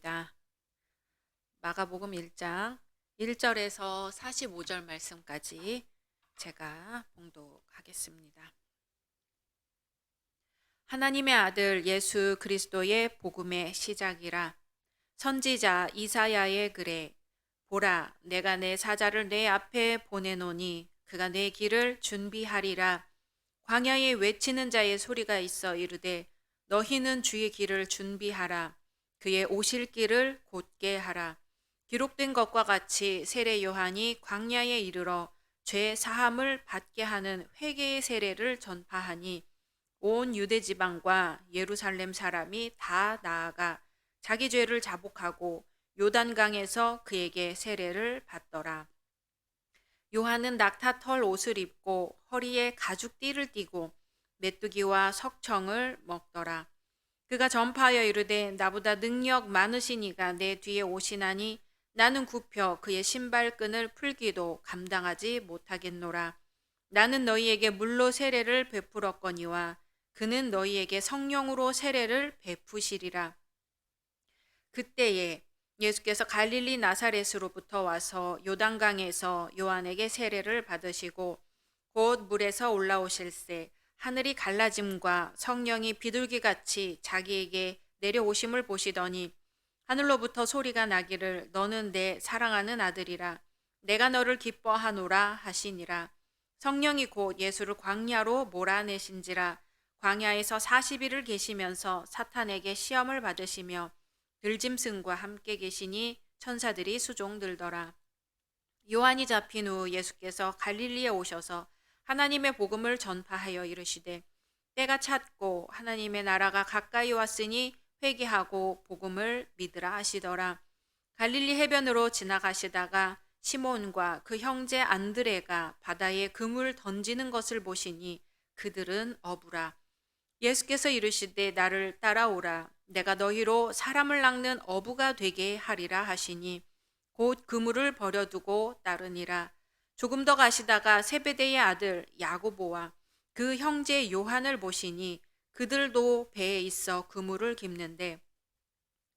말씀입니다. 마가복음 1장 1절에서 45절 말씀까지 제가 봉독하겠습니다. 하나님의 아들 예수 그리스도의 복음의 시작이라. 선지자 이사야의 글에 보라, 내가 내 사자를 내 앞에 보내노니 그가 내 길을 준비하리라. 광야에 외치는 자의 소리가 있어 이르되 너희는 주의 길을 준비하라. 그의 오실 길을 곧게 하라. 기록된 것과 같이 세례 요한이 광야에 이르러 죄 사함을 받게 하는 회개의 세례를 전파하니 온 유대 지방과 예루살렘 사람이 다 나아가 자기 죄를 자복하고 요단강에서 그에게 세례를 받더라. 요한은 낙타털 옷을 입고 허리에 가죽띠를 띠고 메뚜기와 석청을 먹더라. 그가 전파하여 이르되 나보다 능력 많으신 이가 내 뒤에 오시나니 나는 굽혀 그의 신발끈을 풀기도 감당하지 못하겠노라. 나는 너희에게 물로 세례를 베풀었거니와 그는 너희에게 성령으로 세례를 베푸시리라. 그때에 예수께서 갈릴리 나사렛으로부터 와서 요단강에서 요한에게 세례를 받으시고 곧 물에서 올라오실새 하늘이 갈라짐과 성령이 비둘기같이 자기에게 내려오심을 보시더니 하늘로부터 소리가 나기를 너는 내 사랑하는 아들이라 내가 너를 기뻐하노라 하시니라. 성령이 곧 예수를 광야로 몰아내신지라. 광야에서 40일을 계시면서 사탄에게 시험을 받으시며 들짐승과 함께 계시니 천사들이 수종들더라. 요한이 잡힌 후 예수께서 갈릴리에 오셔서 하나님의 복음을 전파하여 이르시되 때가 찼고 하나님의 나라가 가까이 왔으니 회개하고 복음을 믿으라 하시더라. 갈릴리 해변으로 지나가시다가 시몬과 그 형제 안드레가 바다에 그물 던지는 것을 보시니 그들은 어부라. 예수께서 이르시되 나를 따라오라. 내가 너희로 사람을 낚는 어부가 되게 하리라 하시니 곧 그물을 버려두고 따르니라. 조금 더 가시다가 세베대의 아들 야고보와 그 형제 요한을 보시니 그들도 배에 있어 그물을 깁는데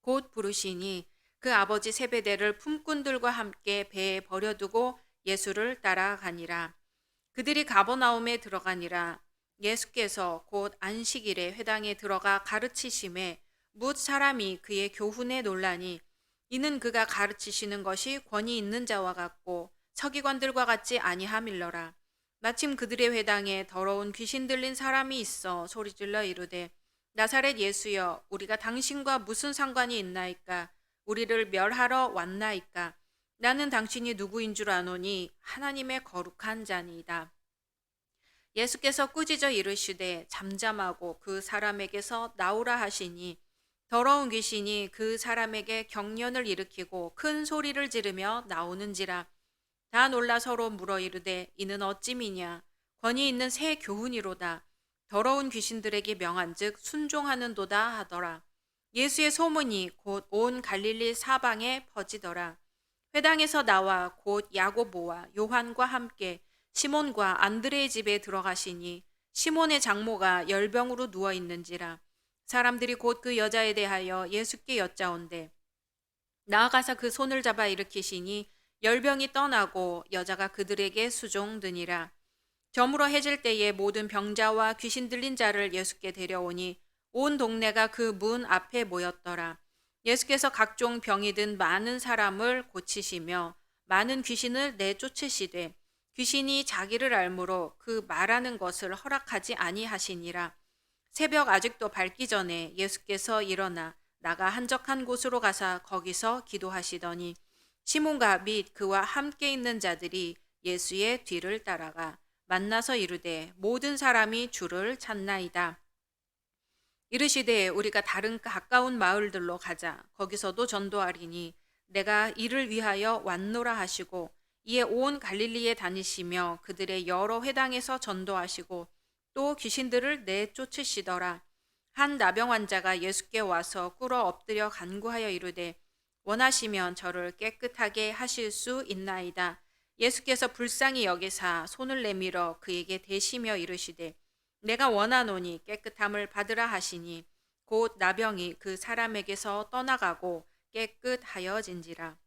곧 부르시니 그 아버지 세베대를 품꾼들과 함께 배에 버려두고 예수를 따라가니라. 그들이 가버나움에 들어가니라. 예수께서 곧 안식일에 회당에 들어가 가르치심에 뭇 사람이 그의 교훈에 놀라니 이는 그가 가르치시는 것이 권위 있는 자와 같고 서기관들과 같지 아니함일러라. 마침 그들의 회당에 더러운 귀신 들린 사람이 있어 소리질러 이르되 나사렛 예수여 우리가 당신과 무슨 상관이 있나이까? 우리를 멸하러 왔나이까? 나는 당신이 누구인 줄 아노니 하나님의 거룩한 자니이다. 예수께서 꾸짖어 이르시되 잠잠하고 그 사람에게서 나오라 하시니 더러운 귀신이 그 사람에게 경련을 일으키고 큰 소리를 지르며 나오는지라. 다 놀라 서로 물어 이르되 이는 어찌미냐? 권위 있는 새 교훈이로다. 더러운 귀신들에게 명한즉 순종하는도다 하더라. 예수의 소문이 곧 온 갈릴리 사방에 퍼지더라. 회당에서 나와 곧 야고보와 요한과 함께 시몬과 안드레의 집에 들어가시니 시몬의 장모가 열병으로 누워 있는지라. 사람들이 곧 그 여자에 대하여 예수께 여짜온대 나아가서 그 손을 잡아 일으키시니 열병이 떠나고 여자가 그들에게 수종드니라. 저물어 해질 때에 모든 병자와 귀신 들린 자를 예수께 데려오니 온 동네가 그 문 앞에 모였더라. 예수께서 각종 병이 든 많은 사람을 고치시며 많은 귀신을 내쫓으시되 귀신이 자기를 알므로 그 말하는 것을 허락하지 아니하시니라. 새벽 아직도 밝기 전에 예수께서 일어나 나가 한적한 곳으로 가사 거기서 기도하시더니 시몬과 및 그와 함께 있는 자들이 예수의 뒤를 따라가 만나서 이르되 모든 사람이 주를 찾나이다. 이르시되 우리가 다른 가까운 마을들로 가자. 거기서도 전도하리니 내가 이를 위하여 왔노라 하시고 이에 온 갈릴리에 다니시며 그들의 여러 회당에서 전도하시고 또 귀신들을 내쫓으시더라. 한 나병 환자가 예수께 와서 꿇어 엎드려 간구하여 이르되 원하시면 저를 깨끗하게 하실 수 있나이다. 예수께서 불쌍히 여기사 손을 내밀어 그에게 대시며 이르시되 내가 원하노니 깨끗함을 받으라 하시니 곧 나병이 그 사람에게서 떠나가고 깨끗하여진지라.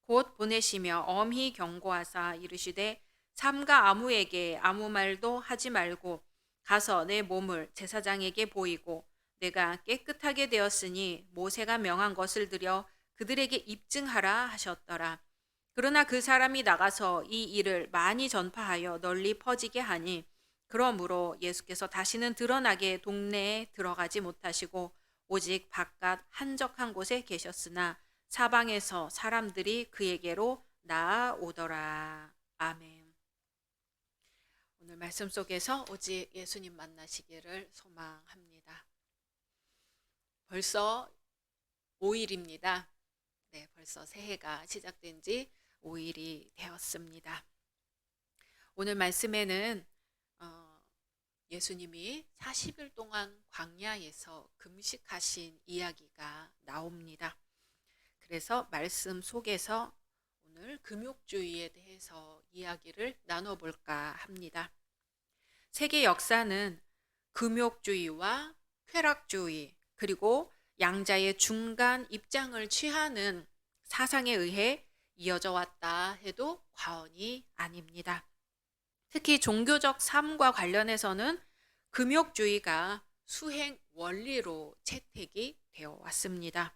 곧 보내시며 엄히 경고하사 이르시되 삼가 아무에게 아무 말도 하지 말고 가서 내 몸을 제사장에게 보이고 내가 깨끗하게 되었으니 모세가 명한 것을 들여 그들에게 입증하라 하셨더라. 그러나 그 사람이 나가서 이 일을 많이 전파하여 널리 퍼지게 하니 그러므로 예수께서 다시는 드러나게 동네에 들어가지 못하시고 오직 바깥 한적한 곳에 계셨으나 사방에서 사람들이 그에게로 나아오더라. 아멘. 오늘 말씀 속에서 오직 예수님 만나시기를 소망합니다. 벌써 5일입니다. 네, 벌써 새해가 시작된 지 5일이 되었습니다. 오늘 말씀에는 예수님이 40일 동안 광야에서 금식하신 이야기가 나옵니다. 그래서 말씀 속에서 오늘 금욕주의에 대해서 이야기를 나눠볼까 합니다. 세계 역사는 금욕주의와 쾌락주의 그리고 양자의 중간 입장을 취하는 사상에 의해 이어져 왔다 해도 과언이 아닙니다. 특히 종교적 삶과 관련해서는 금욕주의가 수행 원리로 채택이 되어 왔습니다.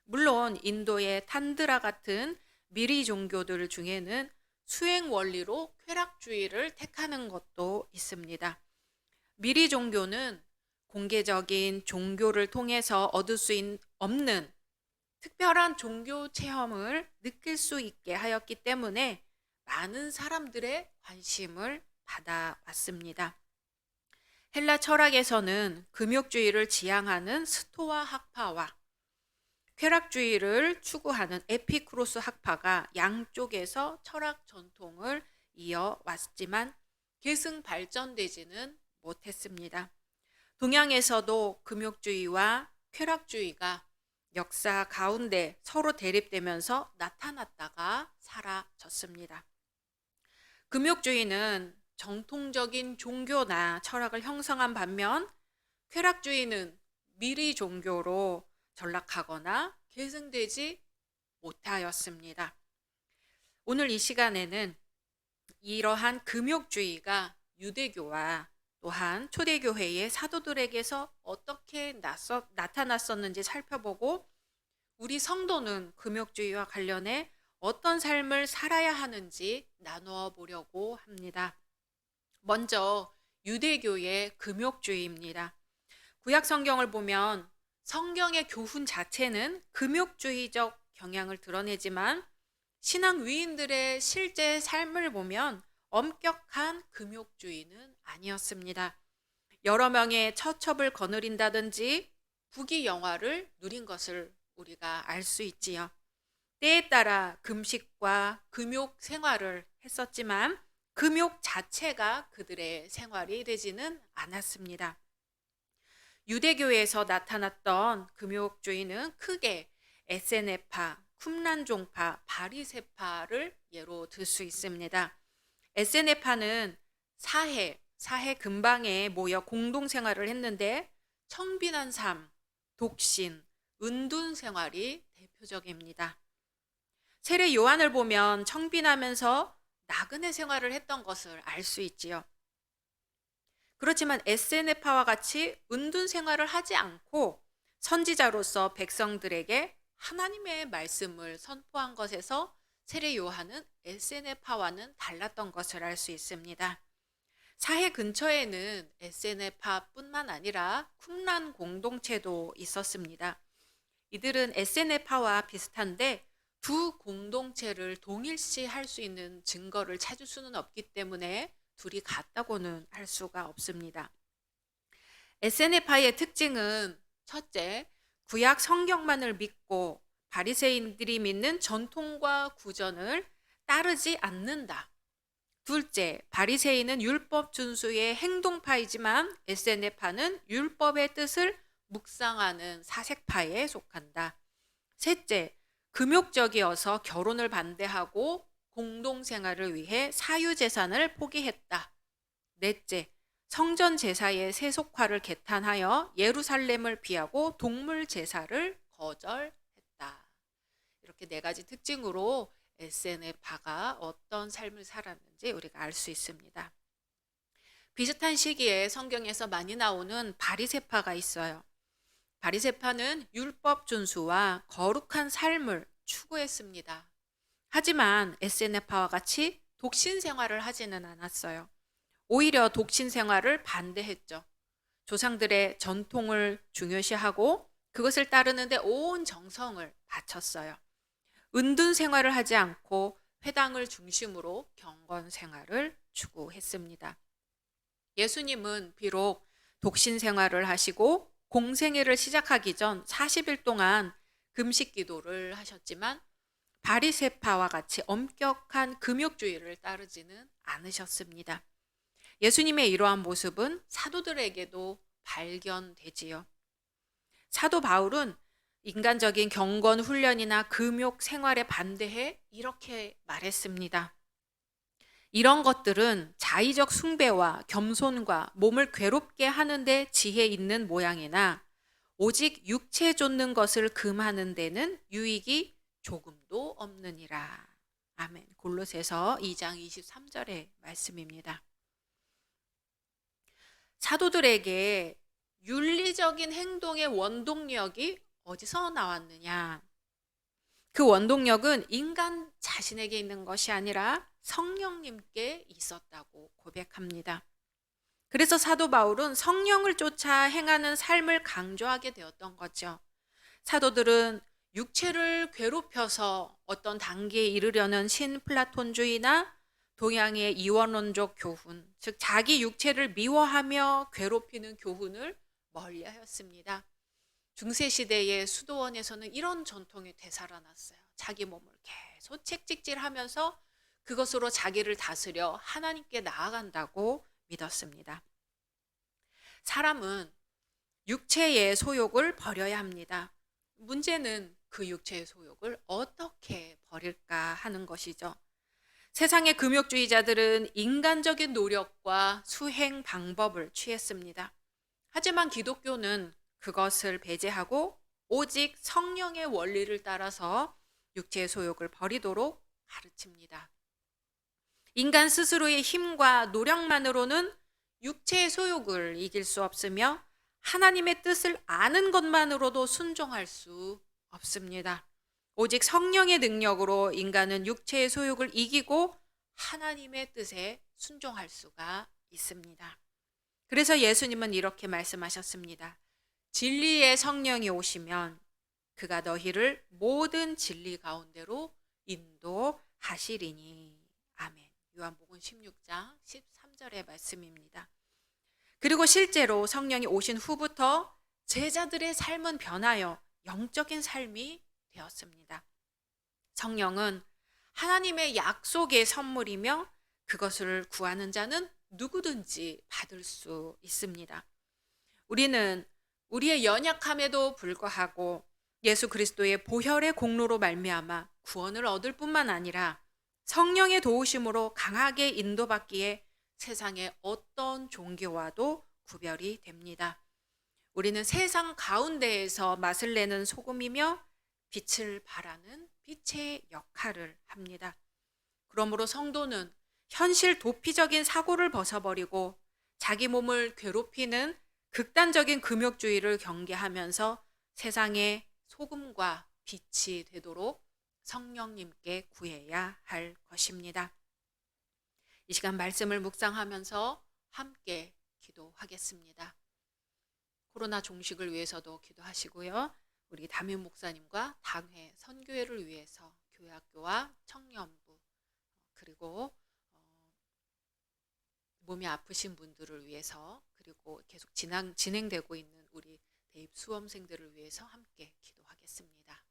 물론 인도의 탄드라 같은 미리 종교들 중에는 수행 원리로 쾌락주의를 택하는 것도 있습니다. 미리 종교는 공개적인 종교를 통해서 얻을 수 없는 특별한 종교 체험을 느낄 수 있게 하였기 때문에 많은 사람들의 관심을 받아왔습니다. 헬라 철학에서는 금욕주의를 지향하는 스토아 학파와 쾌락주의를 추구하는 에피쿠로스 학파가 양쪽에서 철학 전통을 이어왔지만 계승 발전되지는 못했습니다. 동양에서도 금욕주의와 쾌락주의가 역사 가운데 서로 대립되면서 나타났다가 사라졌습니다. 금욕주의는 정통적인 종교나 철학을 형성한 반면 쾌락주의는 미리 종교로 전락하거나 계승되지 못하였습니다. 오늘 이 시간에는 이러한 금욕주의가 유대교와 또한 초대교회의 사도들에게서 어떻게 나타났었는지 살펴보고 우리 성도는 금욕주의와 관련해 어떤 삶을 살아야 하는지 나누어 보려고 합니다. 먼저 유대교의 금욕주의입니다. 구약 성경을 보면 성경의 교훈 자체는 금욕주의적 경향을 드러내지만 신앙 위인들의 실제 삶을 보면 엄격한 금욕주의는 아니었습니다. 여러 명의 처첩을 거느린다든지 부귀영화를 누린 것을 우리가 알 수 있지요. 때에 따라 금식과 금욕 생활을 했었지만 금욕 자체가 그들의 생활이 되지는 않았습니다. 유대교에서 나타났던 금욕주의는 크게 에세네파, 쿰란종파, 바리새파를 예로 들 수 있습니다. 에세네파는 사해 근방에 모여 공동생활을 했는데 청빈한 삶, 독신, 은둔 생활이 대표적입니다. 세례 요한을 보면 청빈하면서 나그네 생활을 했던 것을 알 수 있지요. 그렇지만 에세네파와 같이 은둔 생활을 하지 않고 선지자로서 백성들에게 하나님의 말씀을 선포한 것에서 세례 요한은 에세네파와는 달랐던 것을 알 수 있습니다. 사해 근처에는 에세네파뿐만 아니라 쿰란 공동체도 있었습니다. 이들은 에세네파와 비슷한데 두 공동체를 동일시할 수 있는 증거를 찾을 수는 없기 때문에 둘이 같다고는 할 수가 없습니다. 에세네파의 특징은 첫째, 구약 성경만을 믿고 바리새인들이 믿는 전통과 구전을 따르지 않는다. 둘째, 바리새인은 율법 준수의 행동파이지만 에세네파는 율법의 뜻을 묵상하는 사색파에 속한다. 셋째, 금욕적이어서 결혼을 반대하고 공동생활을 위해 사유재산을 포기했다. 넷째, 성전 제사의 세속화를 개탄하여 예루살렘을 피하고 동물 제사를 거절했다. 이렇게 네 가지 특징으로 에세네파가 어떤 삶을 살았는지 우리가 알 수 있습니다. 비슷한 시기에 성경에서 많이 나오는 바리새파가 있어요. 바리새파는 율법 준수와 거룩한 삶을 추구했습니다. 하지만 에세네파와 같이 독신 생활을 하지는 않았어요. 오히려 독신 생활을 반대했죠. 조상들의 전통을 중요시하고 그것을 따르는데 온 정성을 바쳤어요. 은둔 생활을 하지 않고 회당을 중심으로 경건 생활을 추구했습니다. 예수님은 비록 독신 생활을 하시고 공생애를 시작하기 전 40일 동안 금식 기도를 하셨지만 바리새파와 같이 엄격한 금욕주의를 따르지는 않으셨습니다. 예수님의 이러한 모습은 사도들에게도 발견되지요. 사도 바울은 인간적인 경건 훈련이나 금욕 생활에 반대해 이렇게 말했습니다. 이런 것들은 자의적 숭배와 겸손과 몸을 괴롭게 하는데 지혜 있는 모양이나 오직 육체 좇는 것을 금하는 데는 유익이 조금도 없느니라. 아멘. 골로새서 2장 23절의 말씀입니다. 사도들에게 윤리적인 행동의 원동력이 어디서 나왔느냐? 그 원동력은 인간 자신에게 있는 것이 아니라 성령님께 있었다고 고백합니다. 그래서 사도 바울은 성령을 쫓아 행하는 삶을 강조하게 되었던 거죠. 사도들은 육체를 괴롭혀서 어떤 단계에 이르려는 신플라톤주의나 동양의 이원론적 교훈, 즉 자기 육체를 미워하며 괴롭히는 교훈을 멀리하였습니다. 중세시대의 수도원에서는 이런 전통이 되살아났어요. 자기 몸을 계속 책찍질하면서 그것으로 자기를 다스려 하나님께 나아간다고 믿었습니다. 사람은 육체의 소욕을 버려야 합니다. 문제는 그 육체의 소욕을 어떻게 버릴까 하는 것이죠. 세상의 금욕주의자들은 인간적인 노력과 수행 방법을 취했습니다. 하지만 기독교는 그것을 배제하고 오직 성령의 원리를 따라서 육체의 소욕을 버리도록 가르칩니다. 인간 스스로의 힘과 노력만으로는 육체의 소욕을 이길 수 없으며 하나님의 뜻을 아는 것만으로도 순종할 수 없습니다. 오직 성령의 능력으로 인간은 육체의 소욕을 이기고 하나님의 뜻에 순종할 수가 있습니다. 그래서 예수님은 이렇게 말씀하셨습니다. 진리의 성령이 오시면 그가 너희를 모든 진리 가운데로 인도하시리니. 아멘. 요한복음 16장 13절의 말씀입니다. 그리고 실제로 성령이 오신 후부터 제자들의 삶은 변하여 영적인 삶이 되었습니다. 성령은 하나님의 약속의 선물이며 그것을 구하는 자는 누구든지 받을 수 있습니다. 우리는 우리의 연약함에도 불구하고 예수 그리스도의 보혈의 공로로 말미암아 구원을 얻을 뿐만 아니라 성령의 도우심으로 강하게 인도받기에 세상의 어떤 종교와도 구별이 됩니다. 우리는 세상 가운데에서 맛을 내는 소금이며 빛을 발하는 빛의 역할을 합니다. 그러므로 성도는 현실 도피적인 사고를 벗어버리고 자기 몸을 괴롭히는 극단적인 금욕주의를 경계하면서 세상의 소금과 빛이 되도록 성령님께 구해야 할 것입니다. 이 시간 말씀을 묵상하면서 함께 기도하겠습니다. 코로나 종식을 위해서도 기도하시고요. 우리 담임 목사님과 당회 선교회를 위해서 교회학교와 청년부 그리고 몸이 아프신 분들을 위해서 그리고 계속 진행되고 있는 우리 대입 수험생들을 위해서 함께 기도하겠습니다.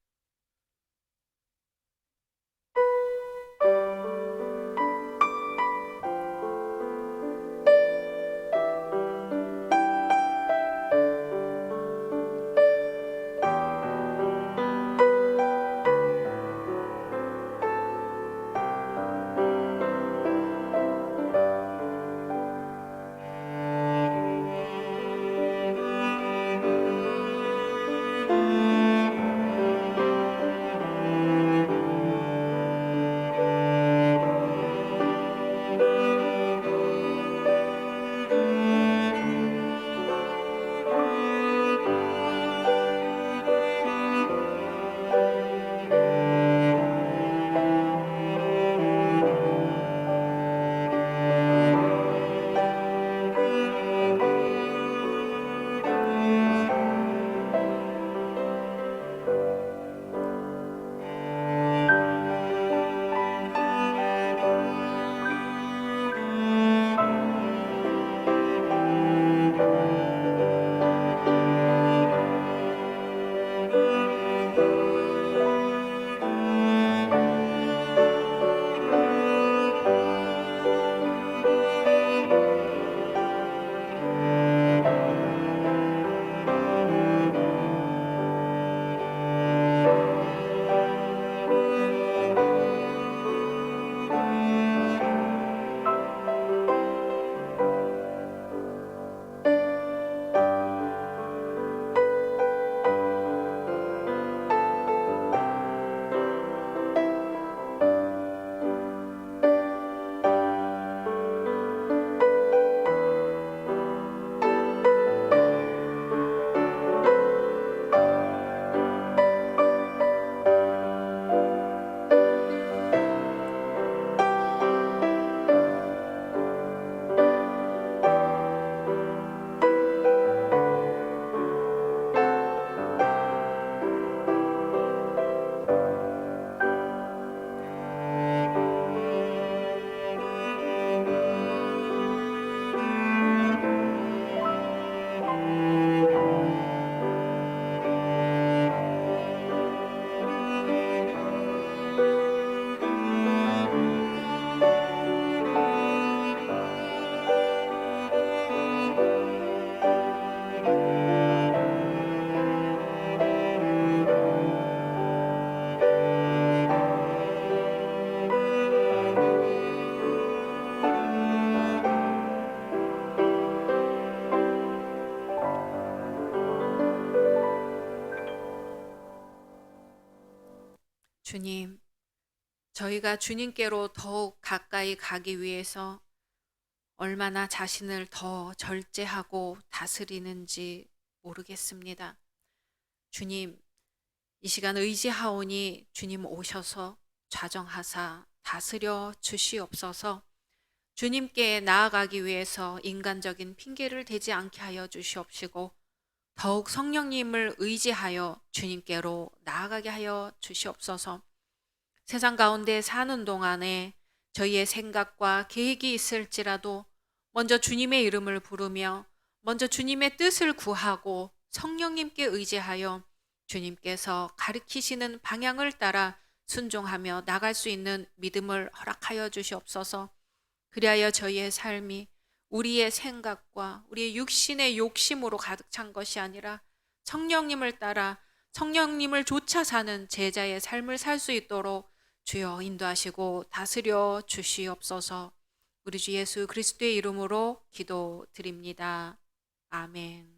주님, 저희가 주님께로 더욱 가까이 가기 위해서 얼마나 자신을 더 절제하고 다스리는지 모르겠습니다. 주님, 이 시간 의지하오니 주님 오셔서 좌정하사 다스려 주시옵소서. 주님께 나아가기 위해서 인간적인 핑계를 대지 않게 하여 주시옵시고 더욱 성령님을 의지하여 주님께로 나아가게 하여 주시옵소서. 세상 가운데 사는 동안에 저희의 생각과 계획이 있을지라도 먼저 주님의 이름을 부르며 먼저 주님의 뜻을 구하고 성령님께 의지하여 주님께서 가리키시는 방향을 따라 순종하며 나갈 수 있는 믿음을 허락하여 주시옵소서. 그리하여 저희의 삶이 우리의 생각과 우리의 육신의 욕심으로 가득 찬 것이 아니라 성령님을 따라 성령님을 쫓아 사는 제자의 삶을 살 수 있도록 주여 인도하시고 다스려 주시옵소서. 우리 주 예수 그리스도의 이름으로 기도드립니다. 아멘.